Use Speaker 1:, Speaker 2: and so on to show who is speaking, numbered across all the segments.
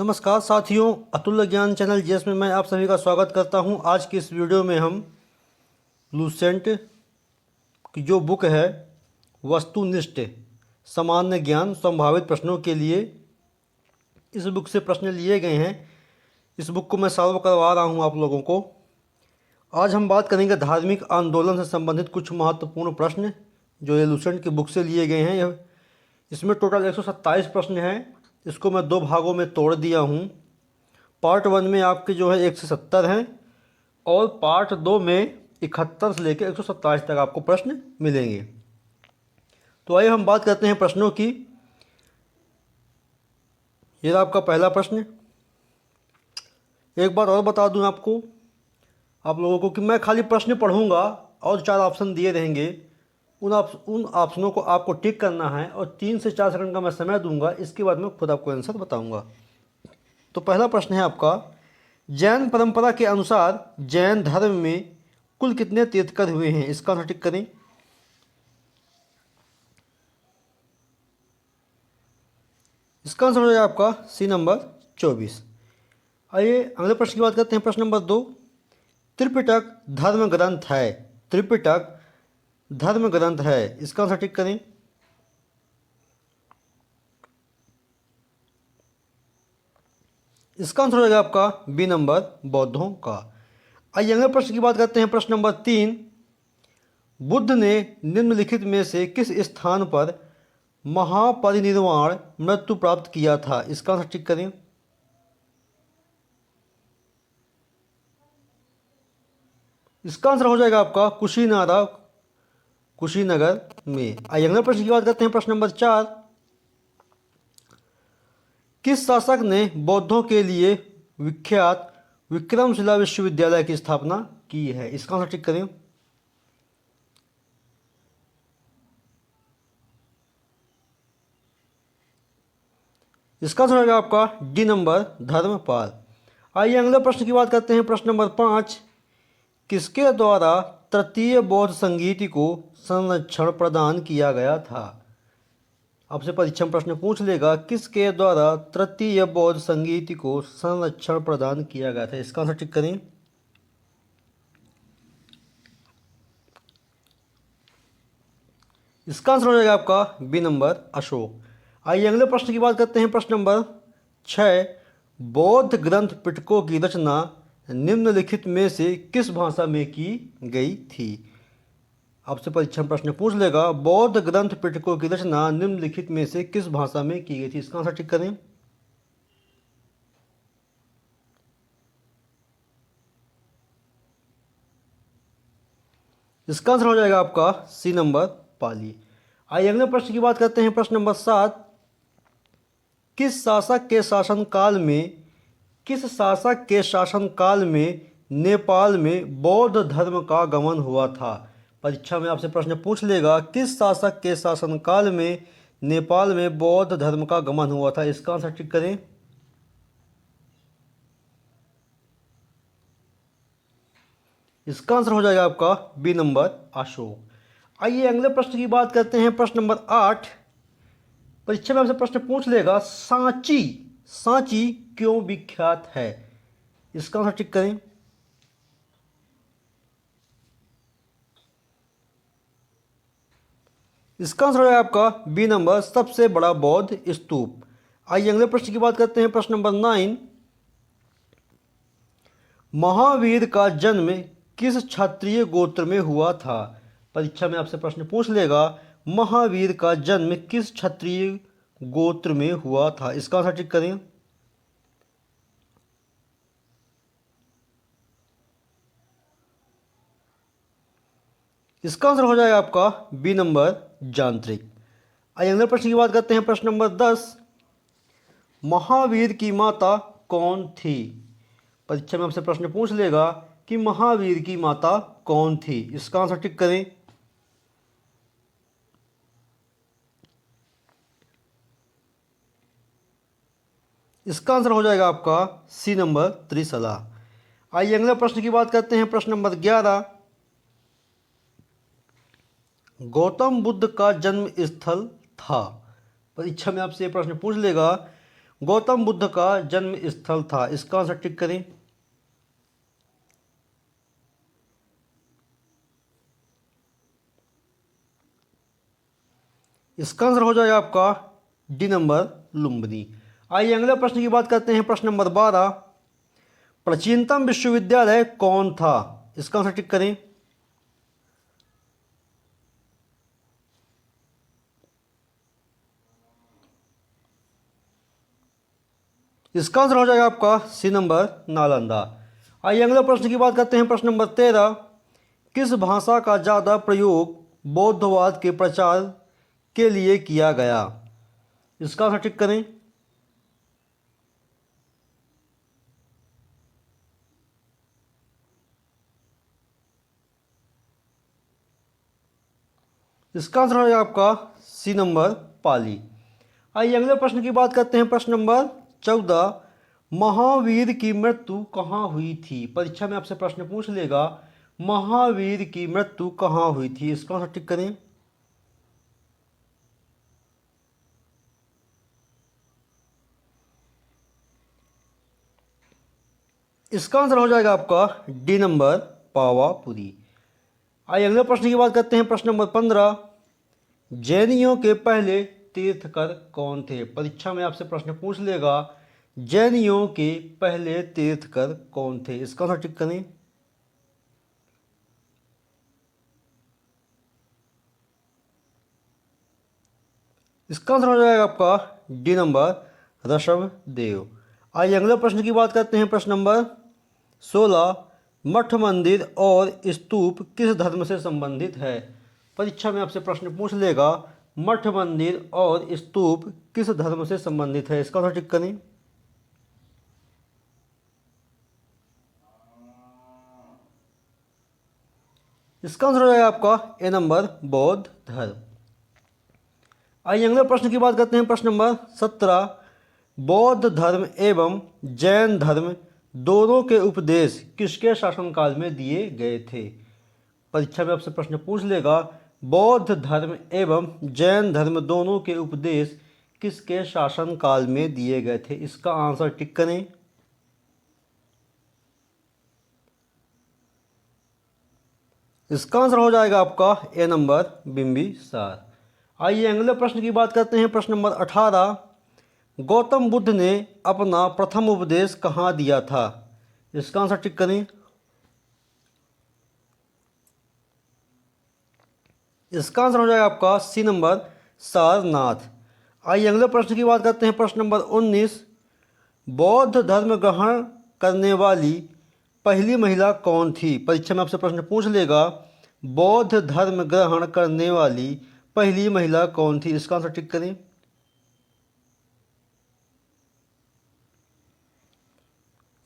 Speaker 1: नमस्कार साथियों, अतुल्य ज्ञान चैनल जीएस में मैं आप सभी का स्वागत करता हूं। आज की इस वीडियो में हम लूसेंट की जो बुक है वस्तुनिष्ठ सामान्य ज्ञान संभावित प्रश्नों के लिए इस बुक से प्रश्न लिए गए हैं। इस बुक को मैं सॉल्व करवा रहा हूं आप लोगों को। आज हम बात करेंगे धार्मिक आंदोलन से संबंधित कुछ महत्वपूर्ण प्रश्न जो ये लूसेंट की बुक से लिए गए हैं। इसमें टोटल 127 प्रश्न हैं। इसको मैं दो भागों में तोड़ दिया हूँ। पार्ट 1 में आपके जो है 1 से 70 हैं और पार्ट 2 में 71 से लेकर 127 तक आपको प्रश्न मिलेंगे। तो आइए हम बात करते हैं प्रश्नों की। ये रहा आपका पहला प्रश्न। एक बात और बता दूं आपको, आप लोगों को, कि मैं खाली प्रश्न पढ़ूंगा और 4 ऑप्शन दिए रहेंगे। उन ऑप्शनों को आपको टिक करना है और 3 से 4 सेकंड का मैं समय दूंगा। इसके बाद मैं खुद आपको आंसर बताऊंगा। तो पहला प्रश्न है आपका, जैन परंपरा के अनुसार जैन धर्म में कुल कितने तीर्थंकर हुए हैं? इसका आंसर टिक करें। इसका आंसर हो जाएगा आपका सी नंबर 24। आइए अगले प्रश्न की बात करते हैं। प्रश्न नंबर 2, त्रिपिटक धर्म ग्रंथ है। त्रिपिटक धर्म ग्रंथ है, इसका आंसर टिक करें। इसका आंसर हो जाएगा आपका बी नंबर बौद्धों का। आइए अगले प्रश्न की बात करते हैं। प्रश्न नंबर 3, बुद्ध ने निम्नलिखित में से किस स्थान पर महापरिनिर्वाण मृत्यु प्राप्त किया था? इसका आंसर टिक करें। इसका आंसर हो जाएगा आपका कुशीनगर में। आइए अगले प्रश्न की बात करते हैं। प्रश्न नंबर 4, किस शासक ने बौद्धों के लिए विख्यात विक्रमशिला विश्वविद्यालय की स्थापना की है? इसका आंसर टिक करें। इसका आंसर होगा आपका डी नंबर धर्मपाल। आइए अगले प्रश्न की बात करते हैं। प्रश्न नंबर 5, किसके द्वारा तृतीय बौद्ध संगीति को संरक्षण प्रदान किया गया था? आपसे परीक्षा में प्रश्न पूछ लेगा, किसके द्वारा तृतीय बौद्ध संगीति को संरक्षण प्रदान किया गया था? इसका आंसर टिक करें। इसका आंसर हो जाएगा आपका बी नंबर अशोक। आइए अगले प्रश्न की बात करते हैं। प्रश्न नंबर 6, बौद्ध ग्रंथ पिटकों की रचना निम्नलिखित में से किस भाषा में की गई थी? आपसे परीक्षा में प्रश्न पूछ लेगा, बौद्ध ग्रंथ पिटकों की रचना निम्नलिखित में से किस भाषा में की गई थी? इसका आंसर टिक करें। इसका आंसर हो जाएगा आपका सी नंबर पाली। आइए अगले प्रश्न की बात करते हैं। प्रश्न नंबर 7, किस शासक के शासनकाल में नेपाल में बौद्ध धर्म का आगमन हुआ था? परीक्षा में आपसे प्रश्न पूछ लेगा, किस शासक के शासनकाल में नेपाल में बौद्ध धर्म का आगमन हुआ था? इसका आंसर टिक करें। इसका आंसर हो जाएगा आपका बी नंबर अशोक। आइए अगले प्रश्न की बात करते हैं। प्रश्न नंबर 8, परीक्षा में आपसे प्रश्न पूछ लेगा, सांची क्यों विख्यात है? इसका आंसर टिक करें। इसका आंसर है आपका बी नंबर सबसे बड़ा बौद्ध स्तूप। आइए अगले प्रश्न की बात करते हैं। प्रश्न नंबर 9, महावीर का जन्म किस क्षत्रिय गोत्र में हुआ था? परीक्षा में आपसे प्रश्न पूछ लेगा, महावीर का जन्म किस क्षत्रिय गोत्र में हुआ था? इसका आंसर टिक करें। इसका आंसर हो जाएगा आपका बी नंबर यांत्रिक। आइए अगले प्रश्न की बात करते हैं। प्रश्न नंबर 10, महावीर की माता कौन थी? परीक्षा में आपसे प्रश्न पूछ लेगा कि महावीर की माता कौन थी? इसका आंसर टिक करें। इसका आंसर हो जाएगा आपका सी नंबर त्रिशला। आइए अगले प्रश्न की बात करते हैं। प्रश्न नंबर 11, गौतम बुद्ध का जन्म स्थल था। परीक्षा में आपसे प्रश्न पूछ लेगा, गौतम बुद्ध का जन्म स्थल था? इसका आंसर टिक करें। इसका आंसर हो जाएगा आपका डी नंबर लुम्बिनी। आइए अगले प्रश्न की बात करते हैं। प्रश्न नंबर 12, प्राचीनतम विश्वविद्यालय कौन था? इसका आंसर टिक करें। इसका आंसर हो जाएगा आपका सी नंबर नालंदा। आइए अगले प्रश्न की बात करते हैं। प्रश्न नंबर 13, किस भाषा का ज़्यादा प्रयोग बौद्धवाद के प्रचार के लिए किया गया? इसका आंसर टिक करें। इसका आंसर हो जाएगा आपका सी नंबर पाली। आइए अगले प्रश्न की बात करते हैं। प्रश्न नंबर 14, महावीर की मृत्यु कहाँ हुई थी? परीक्षा में आपसे प्रश्न पूछ लेगा, महावीर की मृत्यु कहाँ हुई थी? इसका आंसर टिक करें। इसका आंसर हो जाएगा आपका डी नंबर पावापुरी। आइए अगले प्रश्न की बात करते हैं। प्रश्न नंबर 15, जैनियों के पहले तीर्थकर कौन थे? परीक्षा में आपसे प्रश्न पूछ लेगा, जैनियों के पहले तीर्थकर कौन थे? इसका आंसर टिक करें। इसका आंसर हो जाएगा आपका डी नंबर ऋषभ देव। आइए अगले प्रश्न की बात करते हैं। प्रश्न नंबर 16, मठ मंदिर और स्तूप किस धर्म से संबंधित है? परीक्षा में आपसे प्रश्न पूछ लेगा, मठ मंदिर और स्तूप किस धर्म से संबंधित है? इसका आंसर टिक करें। इसका आंसर हो जाएगा आपका ए नंबर बौद्ध धर्म। आइए अगले प्रश्न की बात करते हैं। प्रश्न नंबर 17, बौद्ध धर्म एवं जैन धर्म दोनों के उपदेश किसके शासनकाल में दिए गए थे? परीक्षा में आपसे प्रश्न पूछ लेगा, बौद्ध धर्म एवं जैन धर्म दोनों के उपदेश किसके शासनकाल में दिए गए थे? इसका आंसर टिक करें। इसका आंसर हो जाएगा आपका ए नंबर बिंबिसार। आइए अगले प्रश्न की बात करते हैं। प्रश्न नंबर 18, गौतम बुद्ध ने अपना प्रथम उपदेश कहाँ दिया था? इसका आंसर टिक करें। इसका आंसर हो जाएगा आपका सी नंबर सारनाथ। आइए अगले प्रश्न की बात करते हैं। प्रश्न नंबर 19, बौद्ध धर्म ग्रहण करने वाली पहली महिला कौन थी? परीक्षा में आपसे प्रश्न पूछ लेगा, बौद्ध धर्म ग्रहण करने वाली पहली महिला कौन थी? इसका आंसर टिक करें।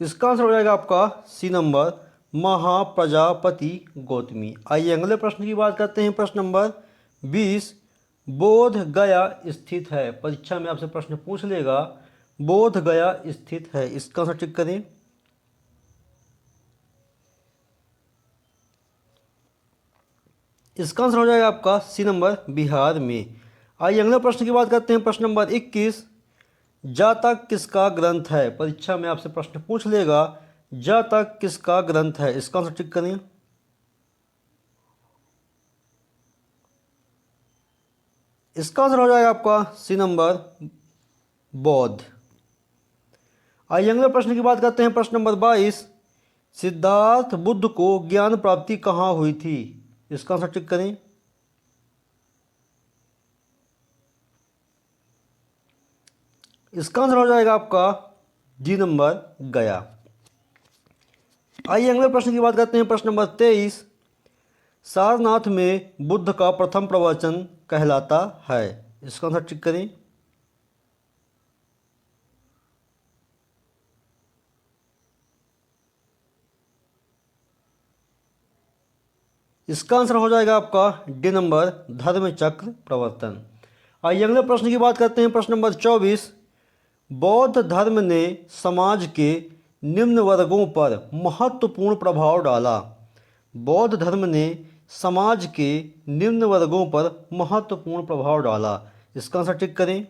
Speaker 1: इसका आंसर हो जाएगा आपका सी नंबर महाप्रजापति गौतमी। आइए अगले प्रश्न की बात करते हैं। प्रश्न नंबर 20, बोध गया स्थित है? परीक्षा में आपसे प्रश्न पूछ लेगा, बोध गया स्थित है? इसका आंसर टिक करें। इसका आंसर हो जाएगा आपका सी नंबर बिहार में। आइए अगले प्रश्न की बात करते हैं। प्रश्न नंबर 21, जातक किसका ग्रंथ है? परीक्षा में आपसे प्रश्न पूछ लेगा, जातक किसका ग्रंथ है? इसका आंसर टिक करें। इसका आंसर हो जाएगा आपका सी नंबर बौद्ध। आइए अगले प्रश्न की बात करते हैं। प्रश्न नंबर 22, सिद्धार्थ बुद्ध को ज्ञान प्राप्ति कहाँ हुई थी? इसका आंसर टिक करें। इसका आंसर हो जाएगा आपका डी नंबर गया। आइए अगले प्रश्न की बात करते हैं। प्रश्न नंबर 23, सारनाथ में बुद्ध का प्रथम प्रवचन कहलाता है? इसका आंसर टिक करें। इसका आंसर हो जाएगा आपका डी नंबर धर्मचक्र प्रवर्तन। आइए अगले प्रश्न की बात करते हैं। प्रश्न नंबर 24, बौद्ध धर्म ने समाज के निम्न वर्गों पर महत्वपूर्ण प्रभाव डाला? बौद्ध धर्म ने समाज के निम्न वर्गों पर महत्वपूर्ण प्रभाव डाला? इसका आंसर टिक करें।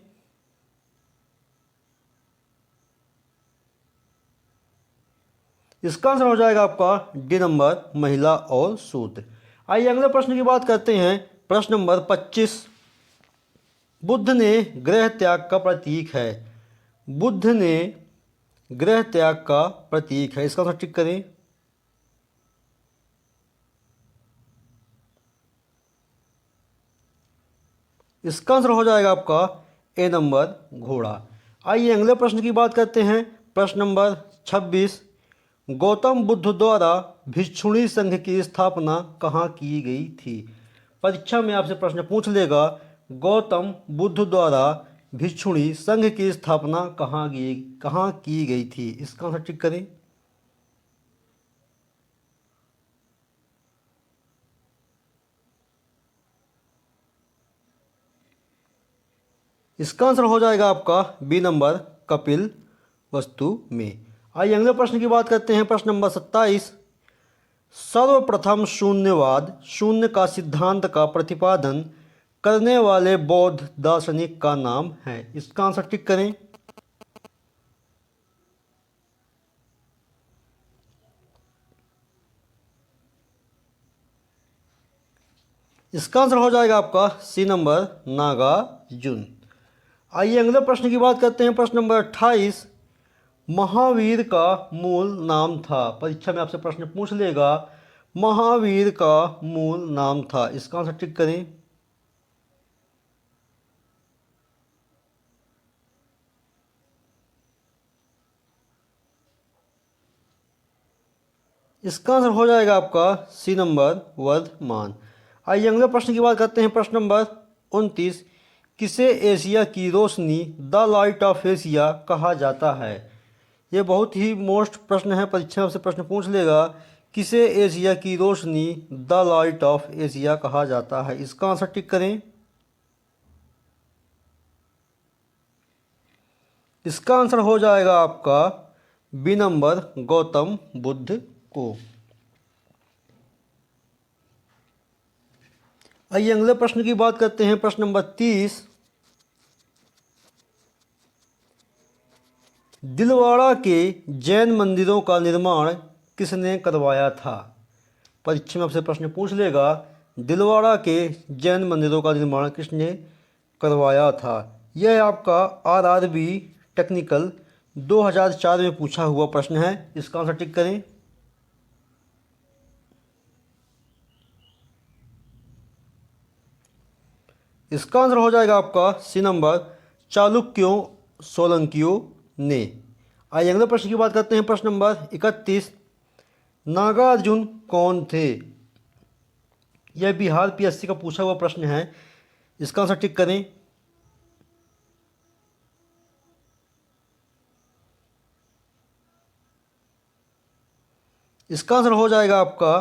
Speaker 1: इसका आंसर हो जाएगा आपका डी नंबर, महिला और शूद्र। आइए अगले प्रश्न की बात करते हैं। प्रश्न नंबर 25, बुद्ध ने गृह त्याग का प्रतीक है। बुद्ध ने गृह त्याग का प्रतीक है, इसका आंसर टिक करें। इसका आंसर हो जाएगा आपका ए नंबर, घोड़ा। आइए अगले प्रश्न की बात करते हैं। प्रश्न नंबर 26, गौतम बुद्ध द्वारा भिक्षुणी संघ की स्थापना कहाँ की गई थी। परीक्षा में आपसे प्रश्न पूछ लेगा, गौतम बुद्ध द्वारा भिक्षुणी संघ की स्थापना कहाँ की गई थी, इसका आंसर टिक करें। इसका आंसर हो जाएगा आपका बी नंबर, कपिल वस्तु में। आइए अगले प्रश्न की बात करते हैं। प्रश्न नंबर 27, सर्वप्रथम शून्यवाद, शून्य का सिद्धांत का प्रतिपादन करने वाले बौद्ध दार्शनिक का नाम है, इसका आंसर टिक करें। इसका आंसर हो जाएगा आपका सी नंबर, नागार्जुन। आइए अगले प्रश्न की बात करते हैं। प्रश्न नंबर 28, महावीर का मूल नाम था। परीक्षा में आपसे प्रश्न पूछ लेगा, महावीर का मूल नाम था, इसका आंसर टिक करें। इसका आंसर हो जाएगा आपका सी नंबर, वर्धमान। आइए अगले प्रश्न की बात करते हैं। प्रश्न नंबर 29, किसे एशिया की रोशनी, द लाइट ऑफ एशिया कहा जाता है। ये बहुत ही मोस्ट प्रश्न है, परीक्षा में आपसे प्रश्न पूछ लेगा, किसे एशिया की रोशनी, द लाइट ऑफ एशिया कहा जाता है, इसका आंसर टिक करें। इसका आंसर हो जाएगा आपका बी नंबर, गौतम बुद्ध को। आइए अगले प्रश्न की बात करते हैं। प्रश्न नंबर 30, दिलवाड़ा के जैन मंदिरों का निर्माण किसने करवाया था। परीक्षा में आपसे प्रश्न पूछ लेगा, दिलवाड़ा के जैन मंदिरों का निर्माण किसने करवाया था। यह आपका आरआरबी टेक्निकल 2004 में पूछा हुआ प्रश्न है, इसका आंसर टिक करें। इसका आंसर हो जाएगा आपका सी नंबर, चालुक्यों सोलंकियों ने। आइए अगले प्रश्न की बात करते हैं। प्रश्न नंबर 31, नागार्जुन कौन थे। यह बिहार पीएससी का पूछा हुआ प्रश्न है, इसका आंसर टिक करें। इसका आंसर हो जाएगा आपका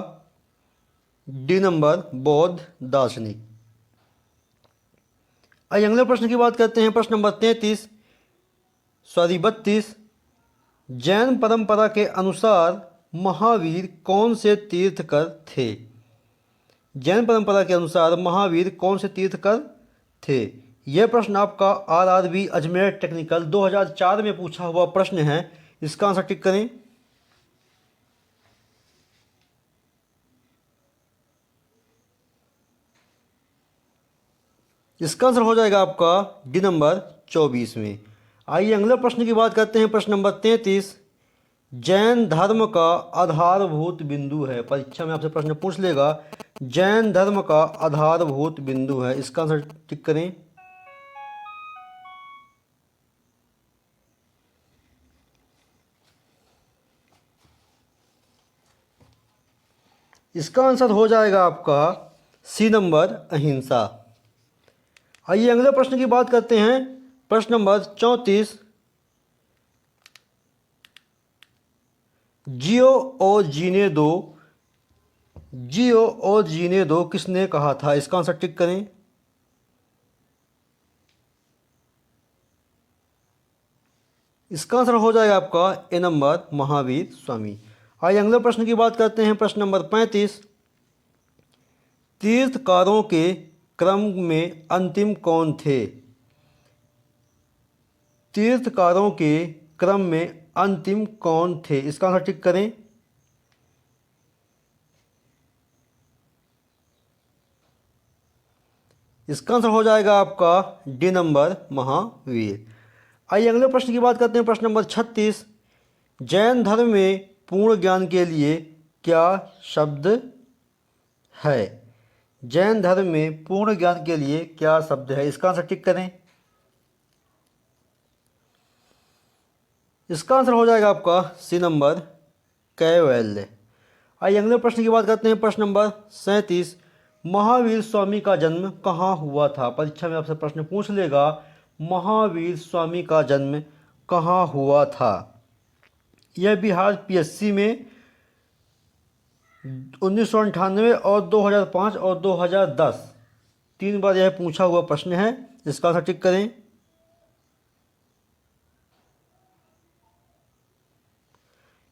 Speaker 1: डी नंबर, बौद्ध दार्शनिक। आइए अगले प्रश्न की बात करते हैं। प्रश्न नंबर 32, जैन परंपरा के अनुसार महावीर कौन से तीर्थकर थे। जैन परंपरा के अनुसार महावीर कौन से तीर्थकर थे। यह प्रश्न आपका आरआरबी अजमेर टेक्निकल 2004 में पूछा हुआ प्रश्न है, इसका आंसर टिक करें। इसका आंसर हो जाएगा आपका डी नंबर, 24 में। आइए अगले प्रश्न की बात करते हैं। प्रश्न नंबर 33, जैन धर्म का आधारभूत बिंदु है। परीक्षा में आपसे प्रश्न पूछ लेगा, जैन धर्म का आधारभूत बिंदु है, इसका आंसर टिक करें। इसका आंसर हो जाएगा आपका सी नंबर, अहिंसा। आइए अगले प्रश्न की बात करते हैं। प्रश्न नंबर 34, जियो और जीने दो, जियो और जीने दो किसने कहा था, इसका आंसर टिक करें। इसका आंसर हो जाएगा आपका ए नंबर, महावीर स्वामी। आइए अगले प्रश्न की बात करते हैं। प्रश्न नंबर 35, तीर्थकारों के क्रम में अंतिम कौन थे। तीर्थकारों के क्रम में अंतिम कौन थे, इसका आंसर टिक करें। इसका आंसर हो जाएगा आपका डी नंबर महावीर। आइए अगले प्रश्न की बात करते हैं। प्रश्न नंबर 36, जैन धर्म में पूर्ण ज्ञान के लिए क्या शब्द है? जैन धर्म में पूर्ण ज्ञान के लिए क्या शब्द है? इसका आंसर टिक करें। इसका आंसर हो जाएगा आपका सी नंबर कैवल्य। आइए अगले प्रश्न की बात करते हैं। प्रश्न नंबर 37, महावीर स्वामी का जन्म कहाँ हुआ था? परीक्षा में आपसे प्रश्न पूछ लेगा, महावीर स्वामी का जन्म कहाँ हुआ था? यह बिहार पीएससी में 1998 और 2005 और 2010 3 बार यह पूछा हुआ प्रश्न है। इसका आंसर टिक करें।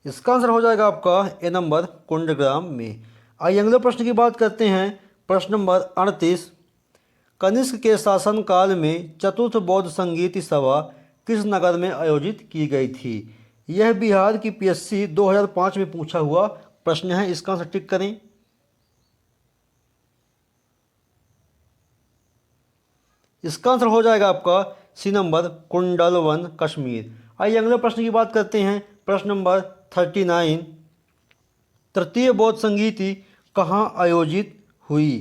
Speaker 1: इसका आंसर हो जाएगा आपका ए नंबर कुंडग्राम में। आइए अगले प्रश्न की बात करते हैं। प्रश्न नंबर 38, कनिष्क के शासनकाल में चतुर्थ बौद्ध संगीत सभा किस नगर में आयोजित की गई थी? यह बिहार की पीएससी 2005 में पूछा हुआ प्रश्न है। इसका आंसर टिक करें। इसका आंसर हो जाएगा आपका सी नंबर कुंडलवन कश्मीर। आइए अगले प्रश्न की बात करते हैं। प्रश्न नंबर 39, तृतीय बौद्ध संगीति कहाँ आयोजित हुई?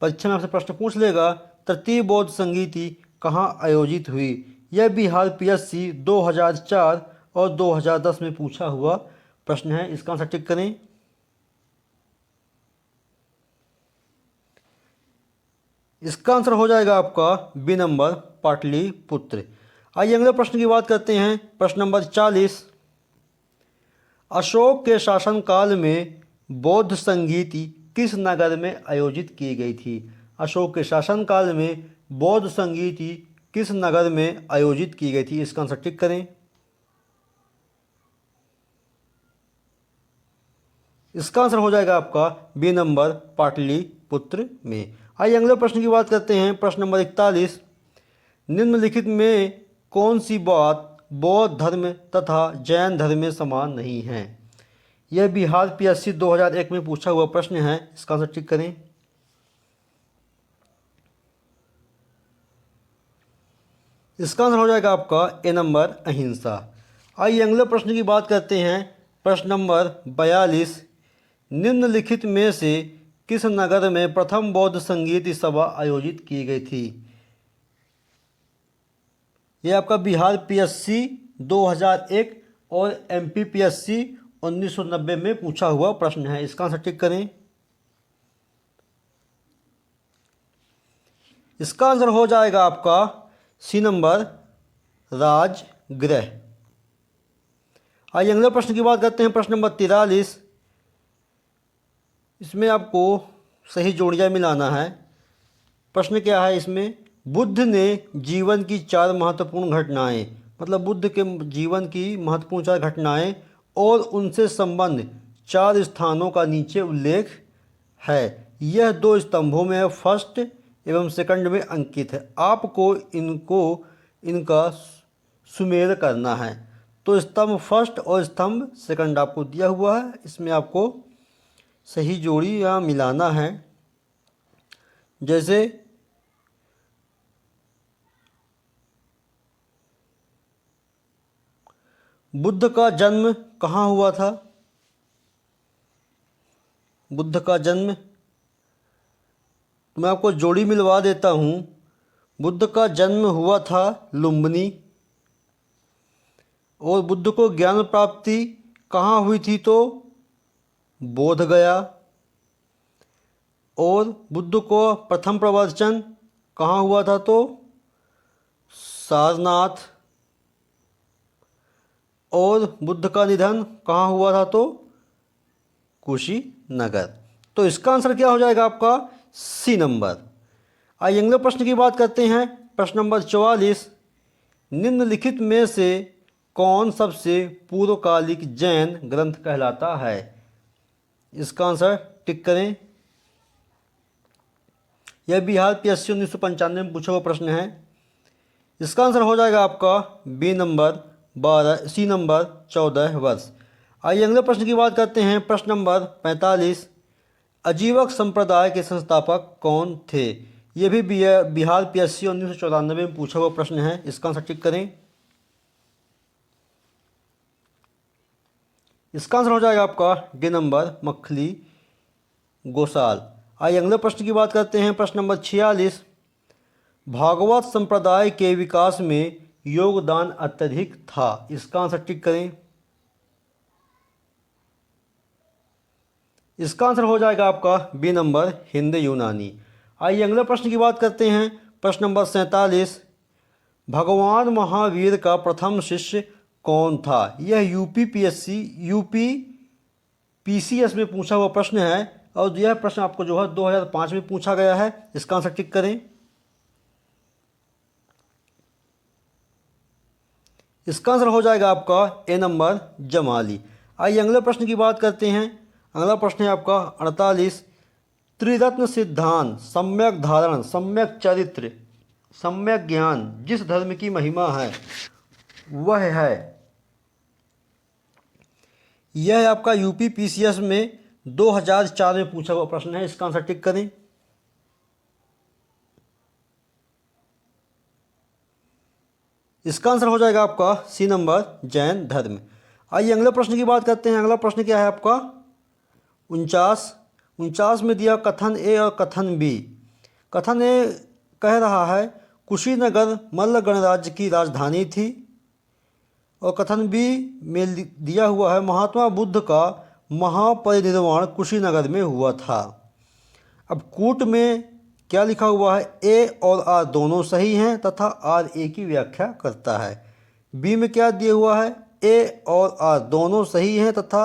Speaker 1: परीक्षा में आपसे प्रश्न पूछ लेगा, तृतीय बौद्ध संगीति कहाँ आयोजित हुई? यह बिहार पीएससी 2004 और 2010 में पूछा हुआ प्रश्न है। इसका आंसर टिक करें। इसका आंसर हो जाएगा आपका बी नंबर पाटलिपुत्र। आइए अगले प्रश्न की बात करते हैं। प्रश्न नंबर 40, अशोक के शासनकाल में बौद्ध संगीति किस नगर में आयोजित की गई थी? अशोक के शासनकाल में बौद्ध संगीति किस नगर में आयोजित की गई थी? इसका आंसर टिक करें। इसका आंसर हो जाएगा आपका बी नंबर पाटलिपुत्र में। आइए अगले प्रश्न की बात करते हैं। प्रश्न नंबर 41, निम्नलिखित में कौन सी बात बौद्ध धर्म तथा जैन धर्म में समान नहीं है? यह बिहार पीएससी 2001 में पूछा हुआ प्रश्न है। इसका आंसर टिक करें। इसका आंसर हो जाएगा आपका ए नंबर अहिंसा। आइए अगले प्रश्न की बात करते हैं। प्रश्न नंबर 42, निम्नलिखित में से किस नगर में प्रथम बौद्ध संगीत सभा आयोजित की गई थी? यह आपका बिहार पीएससी 2001 और एमपी पीएससी 1990 में पूछा हुआ प्रश्न है। इसका आंसर टिक करें। इसका आंसर हो जाएगा आपका सी नंबर राजगृह। आइए अगले प्रश्न की बात करते हैं। प्रश्न नंबर 43, इसमें आपको सही जोड़ियां मिलाना है। प्रश्न क्या है इसमें? बुद्ध ने जीवन की 4 महत्वपूर्ण घटनाएं, मतलब बुद्ध के जीवन की महत्वपूर्ण 4 घटनाएं और उनसे संबंध 4 स्थानों का नीचे उल्लेख है। यह 2 स्तंभों में फर्स्ट एवं सेकंड में अंकित है। आपको इनका सुमेल करना है। तो स्तंभ फर्स्ट और स्तंभ सेकंड आपको दिया हुआ है। इसमें आपको सही जोड़ी या मिलाना है। जैसे बुद्ध का जन्म कहाँ हुआ था? बुद्ध का जन्म, मैं आपको जोड़ी मिलवा देता हूँ। बुद्ध का जन्म हुआ था लुम्बिनी। और बुद्ध को ज्ञान प्राप्ति कहाँ हुई थी? तो बोध गया। और बुद्ध को प्रथम प्रवचन कहाँ हुआ था? तो सारनाथ। और बुद्ध का निधन कहाँ हुआ था? तो कुशीनगर। तो इसका आंसर क्या हो जाएगा आपका? C number. आइए अगले प्रश्न की बात करते हैं। प्रश्न नंबर 44, निम्नलिखित में से कौन सबसे पूर्वकालिक जैन ग्रंथ कहलाता है? इसका आंसर टिक करें। यह बिहार पीएससी 1995 में पूछा हुआ प्रश्न है। इसका आंसर हो जाएगा आपका बी नंबर 12, सी नंबर 14 वर्ष। आइए अगले प्रश्न की बात करते हैं। प्रश्न नंबर 45, अजीवक संप्रदाय के संस्थापक कौन थे? ये भी बिहार पीएससी 1994 में पूछा हुआ प्रश्न है। इसका आंसर टिक करें। इसका आंसर हो जाएगा आपका डी नंबर मखली गोसाल। आइए अगले प्रश्न की बात करते हैं। प्रश्न नंबर 46, भागवत संप्रदाय के विकास में योगदान अत्यधिक था। इसका आंसर टिक करें। इसका आंसर हो जाएगा आपका बी नंबर हिंद यूनानी। आइए अगले प्रश्न की बात करते हैं। प्रश्न नंबर 47, भगवान महावीर का प्रथम शिष्य कौन था। यह यूपी पीसीएस में पूछा हुआ प्रश्न है और यह प्रश्न आपको जो है 2005 में पूछा गया है। इसका आंसर टिक करें। इसका आंसर हो जाएगा आपका ए नंबर जमाली। आइए अगले प्रश्न की बात करते हैं। अगला प्रश्न है आपका 48, त्रिरत्न सिद्धांत, सम्यक धारण, सम्यक चरित्र, सम्यक ज्ञान जिस धर्म की महिमा है वह है। यह आपका यूपी पीसीएस में 2004 में पूछा हुआ प्रश्न है। इसका आंसर टिक करें। इसका आंसर हो जाएगा आपका सी नंबर जैन धर्म। आइए अगले प्रश्न की बात करते हैं। अगला प्रश्न क्या है आपका 49 में दिया कथन ए और कथन बी। कथन ए कह रहा है कुशीनगर मल्ल गणराज्य की राजधानी थी और कथन बी में दिया हुआ है महात्मा बुद्ध का महापरिनिर्वाण कुशीनगर में हुआ था। अब कूट में क्या लिखा हुआ है, ए और आर दोनों सही हैं तथा आर ए की व्याख्या करता है। बी में क्या दिया हुआ है, ए और आर दोनों सही हैं तथा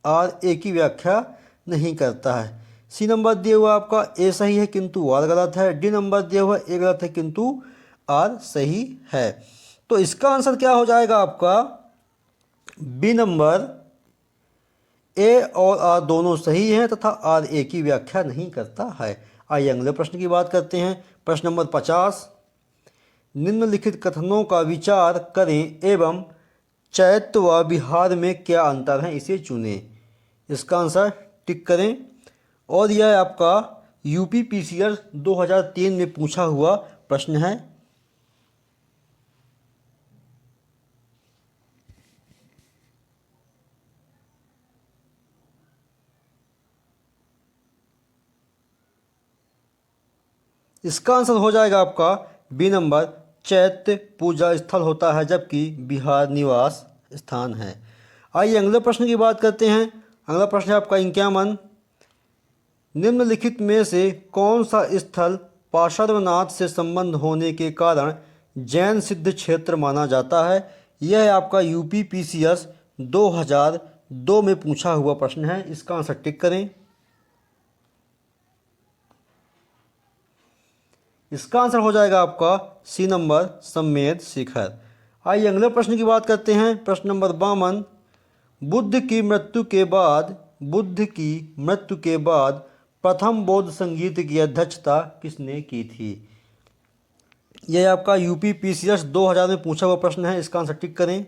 Speaker 1: आर ए की व्याख्या नहीं करता है। सी नंबर दिया हुआ आपका ए सही है किंतु आर गलत है। डी नंबर दिया हुआ ए गलत है किंतु आर सही है। तो इसका आंसर क्या हो जाएगा आपका बी नंबर, ए और आर दोनों सही हैं तथा आर ए की व्याख्या नहीं करता है। आइए अगले प्रश्न की बात करते हैं। प्रश्न नंबर 50, निम्नलिखित कथनों का विचार करें एवं चैत्य व विहार में क्या अंतर है इसे चुनें। इसका आंसर टिक करें। और यह आपका यूपी पीसीएस 2003 में पूछा हुआ प्रश्न है। इसका आंसर हो जाएगा आपका बी नंबर, चैत्य पूजा स्थल होता है जबकि विहार निवास स्थान है। आइए अगले प्रश्न की बात करते हैं। अगला प्रश्न है आपका 51, निम्नलिखित में से कौन सा स्थल पार्श्वनाथ से संबंध होने के कारण जैन सिद्ध क्षेत्र माना जाता है। यह है आपका यूपी पीसीएस 2002 में पूछा हुआ प्रश्न है। इसका आंसर टिक करें। इसका आंसर हो जाएगा आपका सी नंबर, सम्मेद शिखर। आइए अगले प्रश्न की बात करते हैं। प्रश्न नंबर 52, बुद्ध की मृत्यु के बाद प्रथम बौद्ध संगीत की अध्यक्षता किसने की थी। यह आपका यूपी पीसीएस 2000 में पूछा हुआ प्रश्न है। इसका आंसर टिक करें।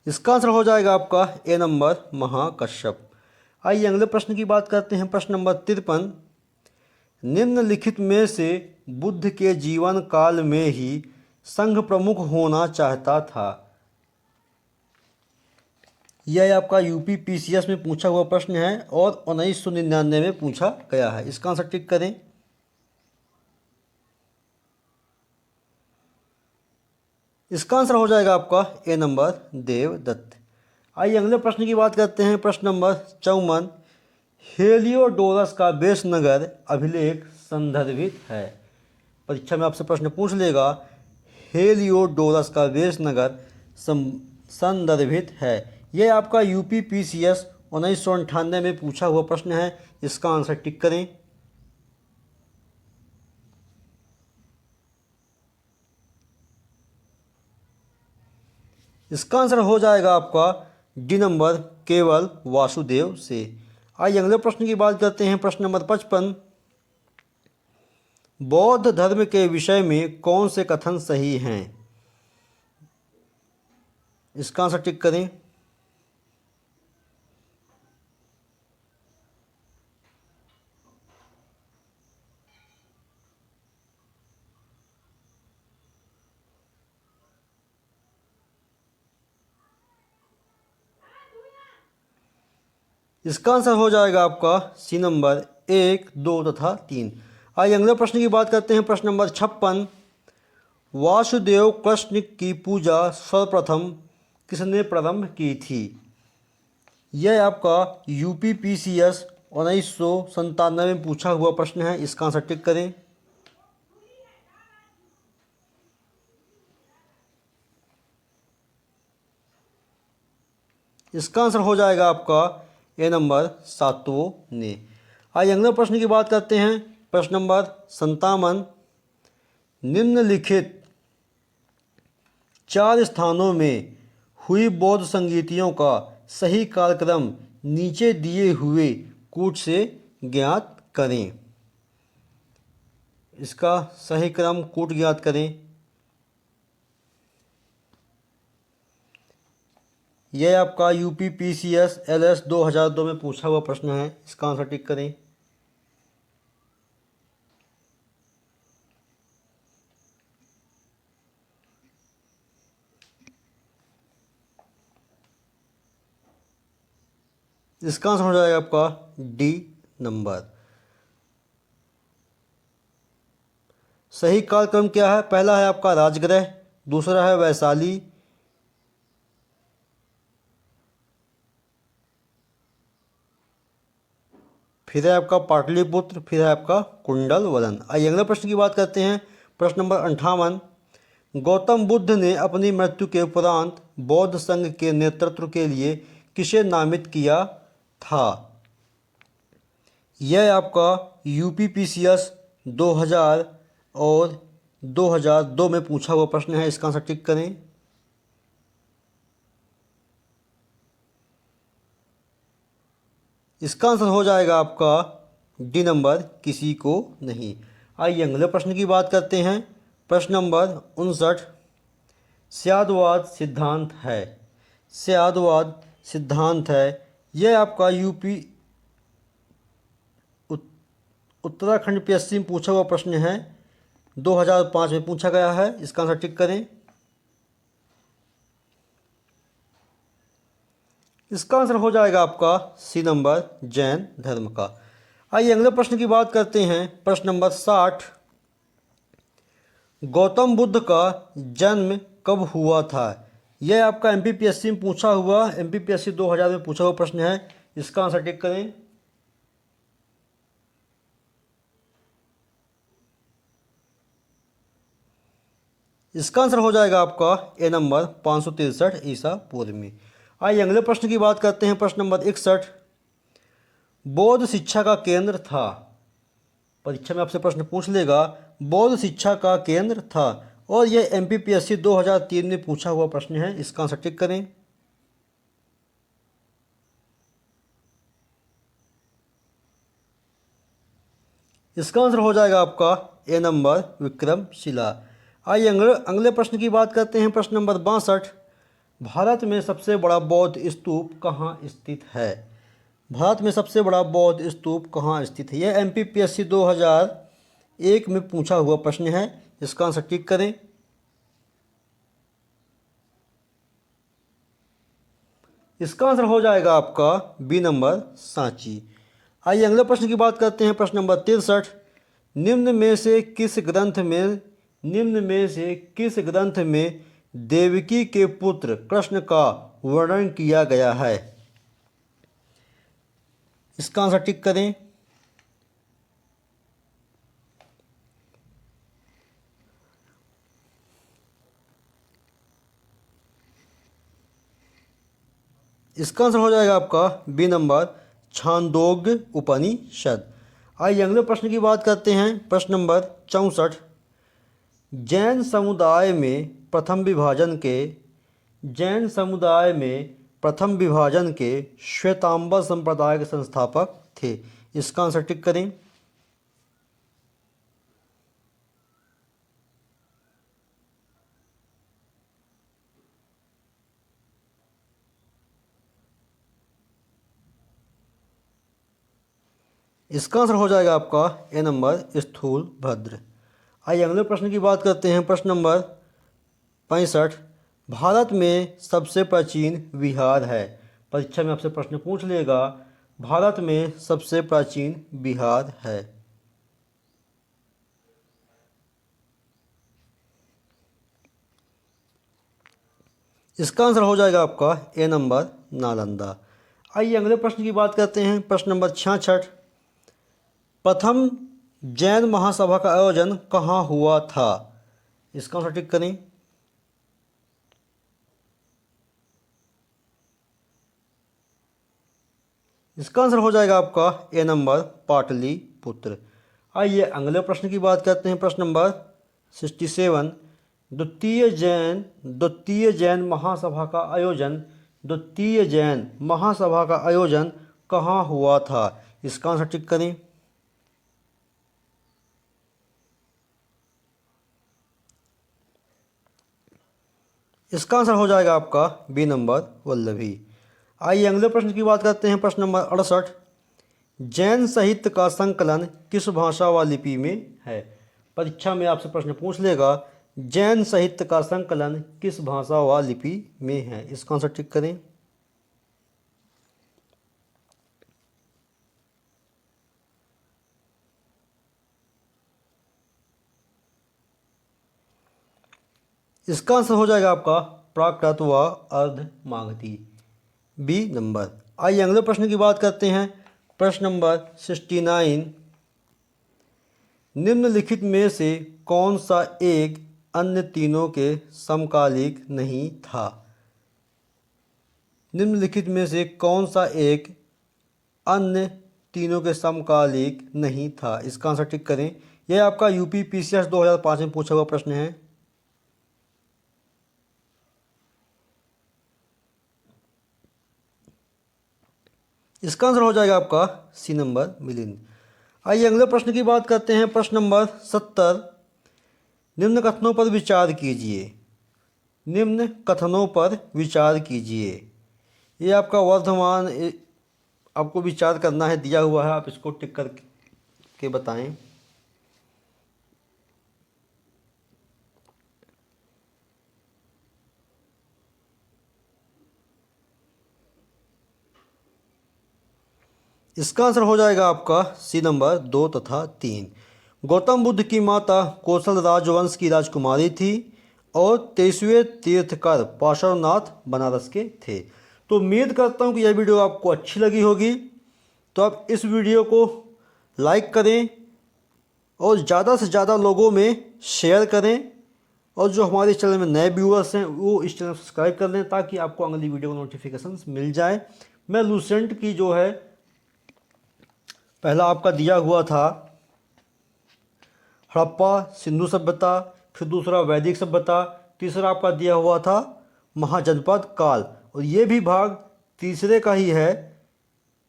Speaker 1: इसका आंसर हो जाएगा आपका ए नंबर, महाकश्यप। आइए अगले प्रश्न की बात करते हैं। प्रश्न नंबर 53, निम्नलिखित में से बुद्ध के जीवन काल में ही संघ प्रमुख होना चाहता था। यह आपका यूपी पीसीएस में पूछा हुआ प्रश्न है और 1999 में पूछा गया है। इसका आंसर टिक करें। इसका आंसर हो जाएगा आपका ए नंबर, देवदत्त। आइए अगले प्रश्न की बात करते हैं। प्रश्न नंबर 54, हेलियोडोरस का बेस नगर अभिलेख संदर्भित है। परीक्षा में आपसे प्रश्न पूछ लेगा, हेलियोडोरस का बेस नगर संदर्भित है। यह आपका यूपी पीसीएस 1998 में पूछा हुआ प्रश्न है। इसका आंसर टिक करें। इसका आंसर हो जाएगा आपका डी नंबर, केवल वासुदेव से। आइए अगले प्रश्न की बात करते हैं। प्रश्न नंबर 55, बौद्ध धर्म के विषय में कौन से कथन सही हैं। इसका आंसर टिक करें। इसका आंसर हो जाएगा आपका सी नंबर 1, 2 तथा 3। आइए अगले प्रश्न की बात करते हैं। प्रश्न नंबर 56, वासुदेव कृष्ण की पूजा सर्वप्रथम किसने प्रारंभ की थी? यह आपका UPPCS 1997 में पूछा हुआ प्रश्न है। इसका आंसर टिक करें। इसका आंसर हो जाएगा आपका ए नंबर 7 ने। आइए अगले प्रश्न की बात करते हैं। प्रश्न नंबर 57, निम्नलिखित 4 स्थानों में हुई बौद्ध संगीतियों का सही कालक्रम नीचे दिए हुए कूट से ज्ञात करें। इसका सही क्रम कूट ज्ञात करें। यह आपका UPPCS LS 2002 में पूछा हुआ प्रश्न है। इसका आंसर टिक करें। इसका आंसर हो जाएगा आपका डी नंबर। सही कालक्रम क्या है? पहला है आपका राजगृह, दूसरा है वैशाली, फिर है आपका पाटलिपुत्र, फिर है आपका कुंडलवलन। आइए अगले प्रश्न की बात करते हैं। प्रश्न नंबर 58, गौतम बुद्ध ने अपनी मृत्यु के उपरांत बौद्ध संघ के नेतृत्व के लिए किसे नामित किया था? यह आपका UPPCS 2000 और 2002 में पूछा हुआ प्रश्न है। इसका आंसर टिक करें। इसका आंसर हो जाएगा आपका डी नंबर, किसी को नहीं। आइए अगले प्रश्न की बात करते हैं। प्रश्न नंबर 59, स्यादवाद सिद्धांत है। स्यादवाद सिद्धांत है, यह आपका उत्तराखंड PSC में पूछा हुआ प्रश्न है। 2005 में पूछा गया है। इसका आंसर टिक करें। इसका आंसर हो जाएगा आपका सी नंबर, जैन धर्म का। आइए अगले प्रश्न की बात करते हैं। प्रश्न नंबर 60, गौतम बुद्ध का जन्म कब हुआ था? यह आपका MPPSC में पूछा हुआ, MPPSC 2000 में पूछा हुआ प्रश्न है। इसका आंसर टिक करें। इसका आंसर हो जाएगा आपका ए नंबर 563 ईसा पूर्व में। आइए अगले प्रश्न की बात करते हैं। प्रश्न नंबर 61, बौद्ध शिक्षा का केंद्र था। परीक्षा में आपसे प्रश्न पूछ लेगा, बौद्ध शिक्षा का केंद्र था, और यह MPPSC 2003 में पूछा हुआ प्रश्न है। इसका आंसर टिक करें। इसका आंसर हो जाएगा आपका ए नंबर, विक्रमशिला। आइए अगले प्रश्न की बात करते हैं। प्रश्न नंबर 62, भारत में सबसे बड़ा बौद्ध स्तूप कहाँ स्थित है? भारत में सबसे बड़ा बौद्ध स्तूप कहाँ स्थित है? यह MPPSC 2001 में पूछा हुआ प्रश्न है। इसका आंसर टिक करें। इसका आंसर हो जाएगा आपका बी नंबर, सांची। आइए अगले प्रश्न की बात करते हैं। प्रश्न नंबर 63, निम्न में से किस ग्रंथ में देवकी के पुत्र कृष्ण का वर्णन किया गया है? इसका आंसर टिक करें। इसका आंसर हो जाएगा आपका बी नंबर, छांदोग्य उपनिषद। आइए अगले प्रश्न की बात करते हैं। प्रश्न नंबर 64, जैन समुदाय में प्रथम विभाजन के श्वेतांबर संप्रदाय के संस्थापक थे। इसका आंसर टिक करें। इसका आंसर हो जाएगा आपका ए नंबर, स्थूलभद्र। आइए अगले प्रश्न की बात करते हैं। प्रश्न नंबर 65, भारत में सबसे प्राचीन विहार है। परीक्षा में आपसे प्रश्न पूछ लेगा, भारत में सबसे प्राचीन बिहार है? इसका आंसर हो जाएगा आपका ए नंबर नालंदा। आइए अगले प्रश्न की बात करते हैं। प्रश्न नंबर 66, प्रथम जैन महासभा का आयोजन कहाँ हुआ था? इसका आंसर टिक करें। इसका आंसर हो जाएगा आपका ए नंबर पाटलिपुत्र। आइए अगले प्रश्न की बात करते हैं। प्रश्न नंबर 67, द्वितीय जैन महासभा का आयोजन कहाँ हुआ था? इसका आंसर टिक करें। इसका आंसर हो जाएगा आपका बी नंबर वल्लभी। आइए अगले प्रश्न की बात करते हैं। प्रश्न नंबर 68, जैन साहित्य का संकलन किस भाषा व लिपि में है? परीक्षा में आपसे प्रश्न पूछ लेगा, जैन साहित्य का संकलन किस भाषा व लिपि में है? इसका आंसर टिक करें। इसका आंसर हो जाएगा आपका प्राकृत व अर्धमागधी, बी नंबर। आइए अगले प्रश्न की बात करते हैं। प्रश्न नंबर 69, निम्नलिखित में से कौन सा एक अन्य तीनों के समकालिक नहीं था? निम्नलिखित में से कौन सा एक अन्य तीनों के समकालिक नहीं था? इसका आंसर टिक करें। यह आपका यूपी पीसीएस 2005 में पूछा हुआ प्रश्न है। इसका आंसर हो जाएगा आपका सी नंबर मिलिंद। आइए अगले प्रश्न की बात करते हैं। प्रश्न नंबर 70, निम्न कथनों पर विचार कीजिए। ये आपका वर्धमान आपको विचार करना है, दिया हुआ है, आप इसको टिक करके बताएं। इसका आंसर हो जाएगा आपका सी नंबर 2 तथा 3। गौतम बुद्ध की माता कौशल राजवंश की राजकुमारी थी और 23वें तीर्थकर पार्श्वनाथ बनारस के थे। तो उम्मीद करता हूँ कि यह वीडियो आपको अच्छी लगी होगी। तो आप इस वीडियो को लाइक करें और ज़्यादा से ज़्यादा लोगों में शेयर करें, और जो हमारे चैनल में नए व्यूअर्स हैं वो इस चैनल को सब्सक्राइब कर लें ताकि आपको अगली वीडियो का नोटिफिकेशंस मिल जाए। मैं लूसेंट की जो है पहला आपका दिया हुआ था हड़प्पा सिंधु सभ्यता, फिर दूसरा वैदिक सभ्यता, तीसरा आपका दिया हुआ था महाजनपद काल, और ये भी भाग तीसरे का ही है,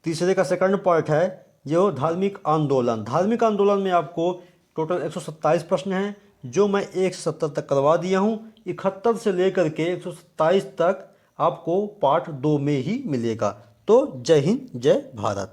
Speaker 1: तीसरे का सेकंड पार्ट है जो धार्मिक आंदोलन में आपको टोटल 127 प्रश्न हैं जो मैं 1 से 70 तक करवा दिया हूँ। 71 से लेकर के 127 तक आपको पार्ट 2 में ही मिलेगा। तो जय हिंद, जय भारत।